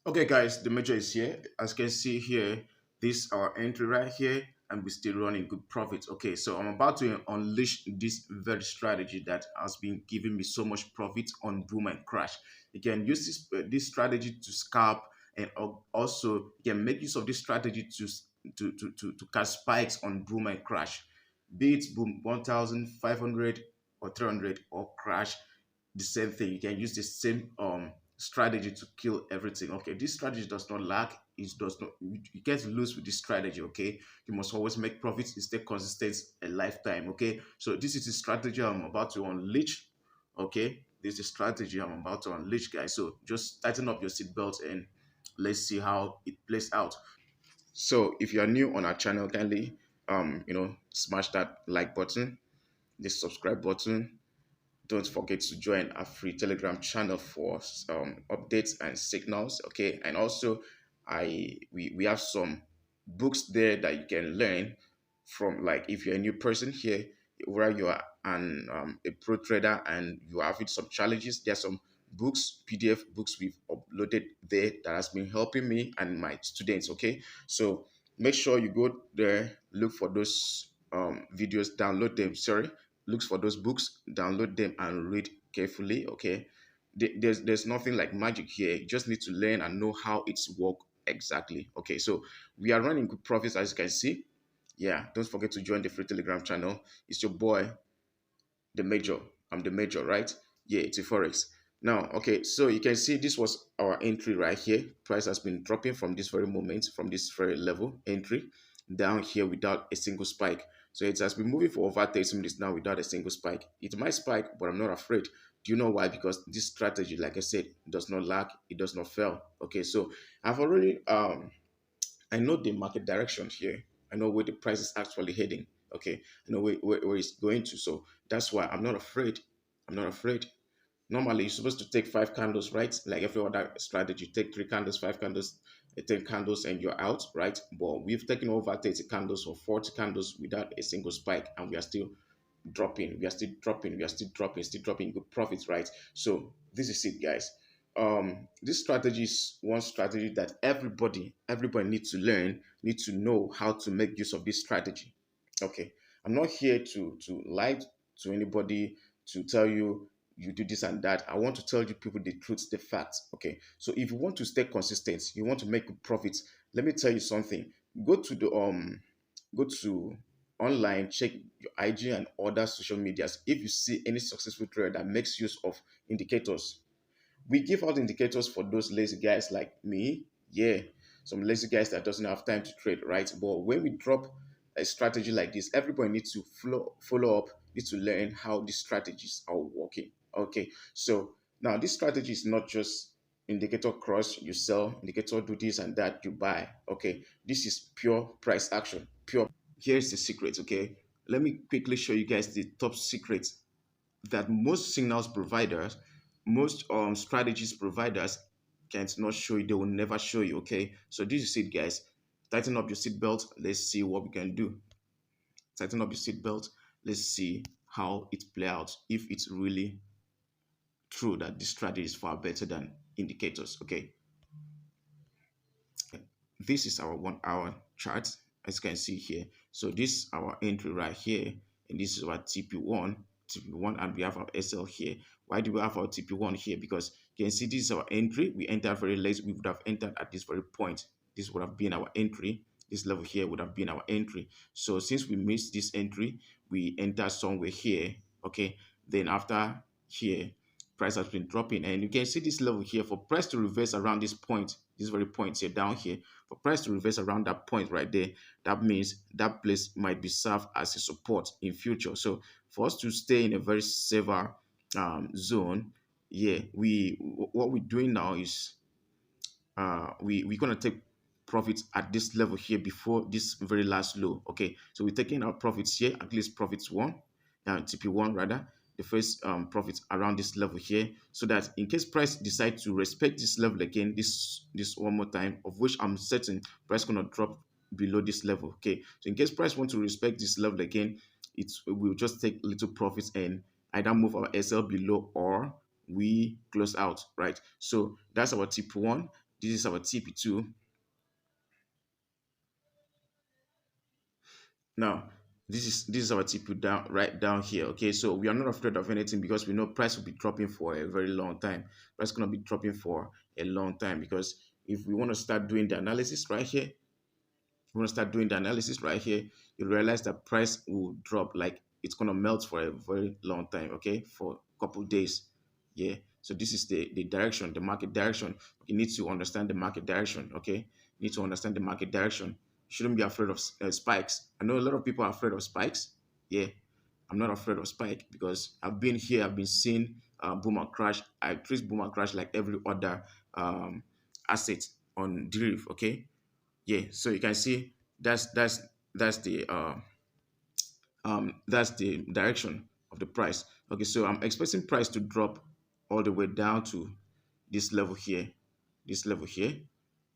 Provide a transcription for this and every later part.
Okay, guys, the major is here. As you can see here, this our entry right here, and we're still running good profits. Okay, so I'm about to unleash this very strategy that has been giving me so much profit on boom and crash. You can use this strategy to scalp, and also you can make use of this strategy to catch spikes on boom and crash. Be it boom 1,500 or 300 or crash, the same thing. You can use the same strategy to kill everything. Okay, this strategy does not lack. It does not. You can't lose with this strategy. Okay, you must always make profits and stay consistent a lifetime. Okay, so this is the strategy I'm about to unleash. Okay, this is the strategy I'm about to unleash, guys. So just tighten up your seatbelt and let's see how it plays out. So if you are new on our channel, kindly smash that like button, the subscribe button. Don't forget to join our free Telegram channel for some updates and signals. Okay, and also we have some books there that you can learn from. Like if you're a new person here, where you are a pro trader and you are having some challenges, there's some books, PDF books we've uploaded there that has been helping me and my students. Okay, so make sure you go there, look for those videos, download them. Sorry, looks for those books, download them and read carefully. Okay, there's nothing like magic here. You just need to learn and know how it's work exactly. Okay, so we are running good profits, as you can see. Yeah, don't forget to join the free Telegram channel. It's your boy, the major. I'm the major, right? Yeah, it's a forex. Now, okay, so you can see this was our entry right here. Price has been dropping from this very moment, from this very level entry down here without a single spike. So it has been moving for over 30 minutes now without a single spike. It might spike, but I'm not afraid. Do you know why? Because this strategy, like I said, does not lag, it does not fail. Okay, so I've already I know the market direction here. I know where the price is actually heading. Okay, I know where it's going to. So that's why I'm not afraid. I'm not afraid. Normally, you're supposed to take 5 candles, right? Like every other strategy, take 3 candles, 5 candles, 10 candles, and you're out, right? But we've taken over 30 candles or 40 candles without a single spike, and we are still dropping, we are still dropping, we are still dropping good profits, right? So this is it, guys. This strategy is one strategy that everybody needs to learn, need to know how to make use of this strategy. Okay, I'm not here to lie to anybody, to tell you you do this and that. I want to tell you people the truth, the facts. Okay, so if you want to stay consistent, you want to make good profits, let me tell you something. Go to online, check your IG and other social medias. If you see any successful trader that makes use of indicators, we give out indicators for those lazy guys like me. Yeah, some lazy guys that doesn't have time to trade, right? But when we drop a strategy like this, everybody needs to follow up, needs to learn how these strategies are working. Okay, so now this strategy is not just indicator cross, you sell, indicator do this and that, you buy. Okay, this is pure price action. Pure. Here's the secret. Okay, let me quickly show you guys the top secret that most signals providers, most strategies providers can't not show you. They will never show you. Okay, so this is it, guys. Tighten up your seatbelt. Let's see what we can do. Tighten up your seatbelt. Let's see how it play out. If it's really true that this strategy is far better than indicators. Okay, this is our 1 hour chart, as you can see here. So this is our entry right here, and this is our TP1, and we have our SL here. Why do we have our TP1 here? Because you can see this is our entry. We entered very late. We would have entered at this very point. This would have been our entry. This level here would have been our entry. So since we missed this entry, we enter somewhere here. Okay, then after here, price has been dropping, and you can see this level here. For price to reverse around this point, this very point here down here, for price to reverse around that point right there, that means that place might be served as a support in future. So for us to stay in a very safer zone, yeah, what we're doing now is we're gonna take profits at this level here before this very last low. Okay, so we're taking our profits here, at least profits one, TP1 rather, the first profits around this level here, so that in case price decide to respect this level again, this one more time, of which I'm certain price gonna drop below this level. Okay, so in case price want to respect this level again, we'll just take little profits and either move our SL below or we close out, right? So that's our TP1. This is our TP2. Now, this is our TP down right down here. Okay, so we are not afraid of anything because we know price will be dropping for a very long time. Price gonna be dropping for a long time because if we want to start doing the analysis right here, you want to start doing the analysis right here, you realize that price will drop, like it's going to melt for a very long time, okay, for a couple days. Yeah, so this is the direction, the market direction. You need to understand the market direction, okay. You need to understand the market direction. You shouldn't be afraid of spikes. I know a lot of people are afraid of spikes. Yeah, I'm not afraid of spike because I've been here, I've been seeing boom and crash. I trace boom and crash like every other um, asset on Deriv, okay. Yeah, so you can see that's that's the direction of the price. Okay, so I'm expecting price to drop all the way down to this level here, this level here,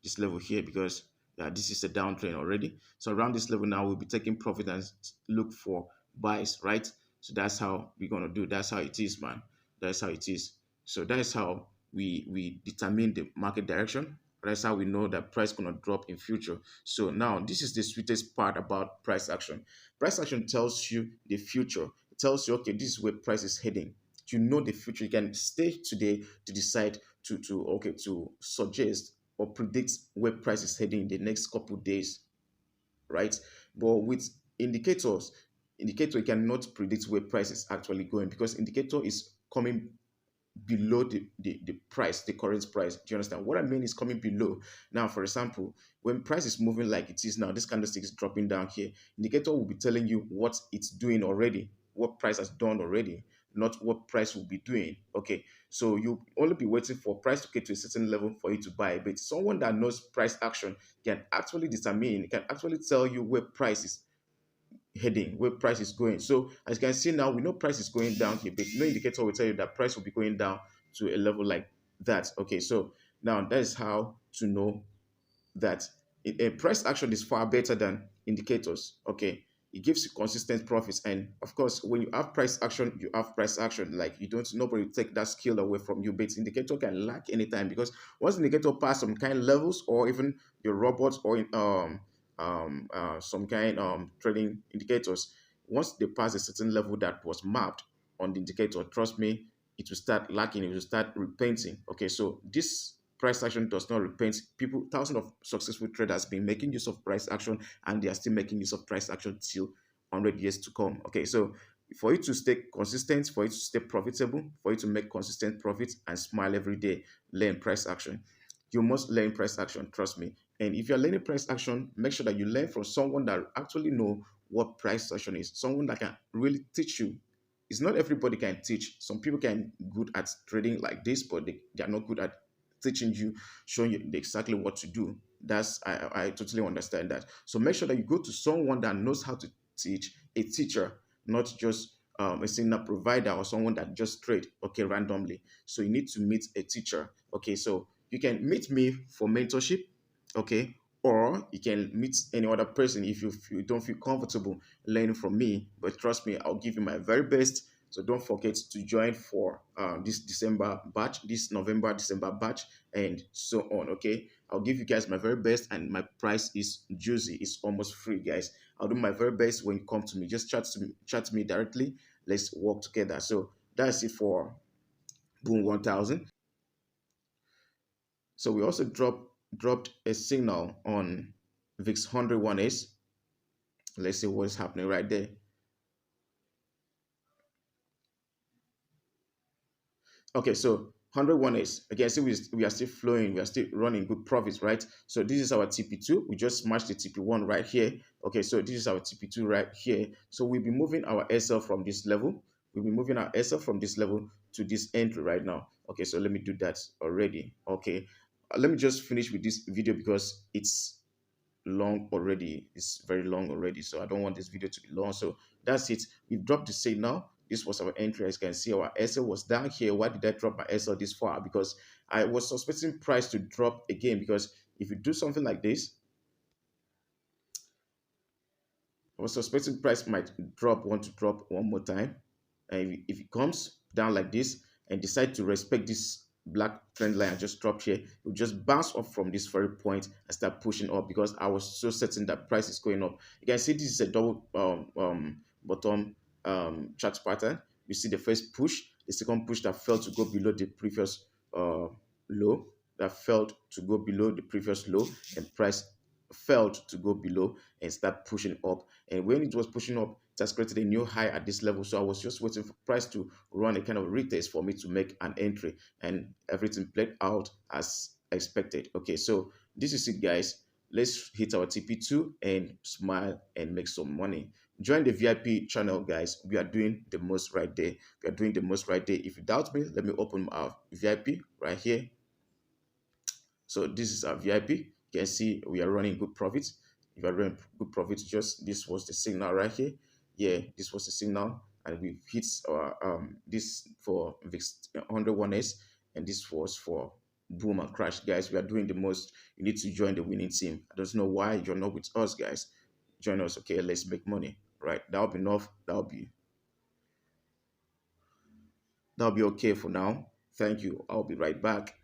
this level here, because this is a downtrend already. So around this level now, we'll be taking profit and look for buys, right? So that's how we're gonna do. That's how it is, man. That's how it is. So that's how we determine the market direction. That's how we know that price gonna drop in future. So now this is the sweetest part about price action. Price action tells you the future. It tells you, okay, this is where price is heading. You know the future. You can stay today to decide to suggest or predict where price is heading in the next couple of days, right? But with indicators, indicator you cannot predict where price is actually going because indicator is coming below the price, the current price. Do you understand? What I mean is coming below. Now, for example, when price is moving like it is now, this candlestick is dropping down here. Indicator will be telling you what it's doing already, what price has done already, not what price will be doing. Okay, so you only be waiting for price to get to a certain level for you to buy. But someone that knows price action can actually determine, can actually tell you where price is heading, where price is going. So as you can see now, we know price is going down here, but no indicator will tell you that price will be going down to a level like that. Okay, so now that is how to know that a price action is far better than indicators. Okay, it gives you consistent profits, and of course, when you have price action, you have price action. Like you don't, nobody take that skill away from you. But indicator can lack anytime because once the indicator pass some kind of levels, or even your robots or some kind trading indicators, once they pass a certain level that was mapped on the indicator, trust me, it will start lacking, it will start repenting. Okay, so this price action does not repent. People, thousands of successful traders been making use of price action, and they are still making use of price action till 100 years to come. Okay, so for you to stay consistent, for you to stay profitable, for you to make consistent profits and smile every day, learn price action. You must learn price action, trust me. And if you're learning price action, make sure that you learn from someone that actually know what price action is, someone that can really teach you. It's not everybody can teach. Some people can good at trading like this, but they are not good at teaching you, showing you exactly what to do. That's I totally understand that. So make sure that you go to someone that knows how to teach, a teacher, not just a signal provider or someone that just trade okay randomly. So you need to meet a teacher. Okay, so you can meet me for mentorship, okay, or you can meet any other person if you don't feel comfortable learning from me. But trust me, I'll give you my very best. So don't forget to join for this December batch, this November, December batch, and so on. Okay, I'll give you guys my very best, and my price is juicy. It's almost free, guys. I'll do my very best when you come to me. Just chat to me directly. Let's work together. So that's it for Boom 1000. So we also dropped a signal on VIX 101s. Let's see what's happening right there. Okay, so 101 is again, see we are still flowing, we are still running good profits, right? So this is our TP2. We just smashed the TP1 right here. Okay, so this is our TP2 right here. So we'll be moving our SL from this level. We'll be moving our SL from this level to this entry right now. Okay, so let me do that already. Okay, let me just finish with this video because it's long already. It's very long already, so I don't want this video to be long. So that's it. We've dropped the signal. This was our entry. As you can see, our SL was down here. Why did I drop my SL this far? Because I was suspecting price to drop again, because if you do something like this, I was suspecting price might want to drop one more time. And if it comes down like this and decide to respect this black trend line I just dropped here, it will just bounce up from this very point and start pushing up because I was so certain that price is going up. You can see this is a double bottom chart pattern. You see the first push, the second push that fell to go below the previous low, that failed to go below the previous low, and price failed to go below and start pushing up. And when it was pushing up, it has created a new high at this level. So I was just waiting for price to run a kind of retest for me to make an entry, and everything played out as expected. Okay, so this is it, guys. Let's hit our TP2 and smile and make some money. Join the VIP channel, guys. We are doing the most right there. We are doing the most right there. If you doubt me, let me open our VIP right here. So this is our VIP. You can see we are running good profits. If you are running good profits, just this was the signal right here. Yeah, this was the signal, and we hit our this for VIX 101s, and this was for boom and crash, guys. We are doing the most. You need to join the winning team. I don't know why you're not with us, guys. Join us, okay? Let's make money. Right? That'll be enough. That'll be okay for now. Thank you. I'll be right back.